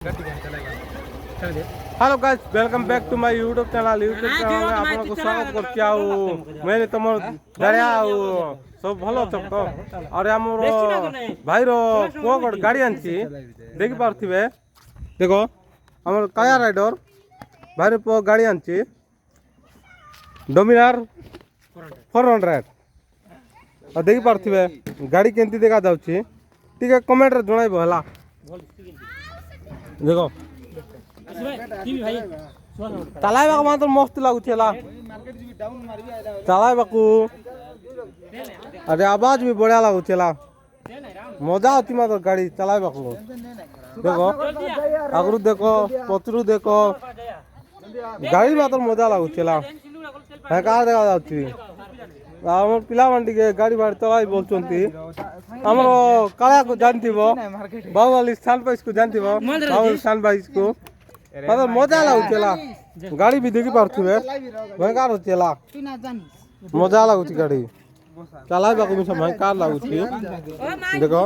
Hello guys welcome back to my YouTube channel में आपको स्वागत करछि आउ मैंने तुमर गाड़ी आउ सब भलो छ तो और हमर भाई रो को गाड़ी आनछि देखि पारथिबे देखो हमर काया राइडर भाई रो गाड़ी आनछि डोमिनार 400 और देखि पारथिबे गाड़ी केंती देखा जाउछि ठीक कमेंट रे जणाइबो हला देखो चलाइबाक मात्र मस्त लागुला चलाइबाकू अरे आवाज भी बढ़िया लागुला मजा होती मात्र गाड़ी चलाइबाकू देखो आगरू देखो पछरू देखो गाड़ी मात्र मजा लागुला हाँ कार देखा जाउछि आमर पिला माने टिके गाड़ी बाड़ी चलाई बोलचंती हमर काला को जानथिबो बाहुबली स्थान पर इसको जानथिबो बाहुबली स्थान पर इसको मतलब मजा लागुला गाड़ी भी देखि पारथिबे भयंकर होचेला मजा लागुची गाड़ी चलाइबाकू भी भयंकर लागुची देखो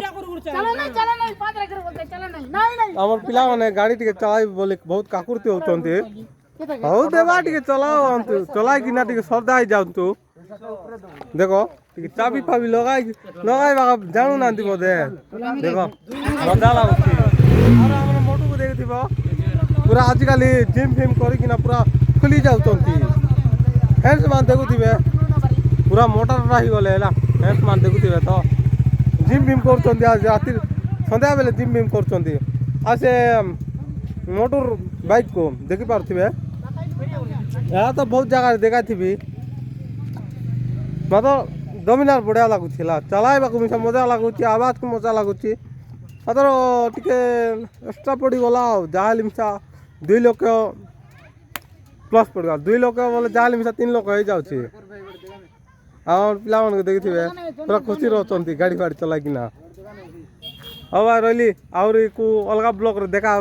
हमर पिला माने गाड़ी टिके चलाई बोले बहुत काकुरती होचंती हौ देबा टिके चलाओ अंतु चलाई किना टिके सरदा ही जाउतु देखो चाबी फाबी लगाई जानू ना बोधे देखो मजा लगुच मोटू को देखी पूरा आजिकल जिम फिम करना पूरा खुली जाऊँगी हैंड्स मान देखुवे पूरा मोटर रही गले हैंड्स मान देखुवे तो जिम फिम कर राति सन्ध्या बेले जिम फिम कर मोटर बाइक को देखी पारे यहाँ तो बहुत जगह देखा थी मतलब डोमिनार बढ़िया लगुला चलाइबाकू मिसा मजा लगुच आवाज को मजा लगुच मात्र टिके एक्सट्रा पड़गला जहाँ मिसा 2 लाख प्लस पड़गा 2 लाख बोले जहाँ मिसा 3 लाख हो जाऊँगी आम पे देखिए पूरा खुशी रोचंती गाड़ी फाड़ी चलाइकिना हाँ भाई रही आहरी को अलग ब्लॉक रे देखा।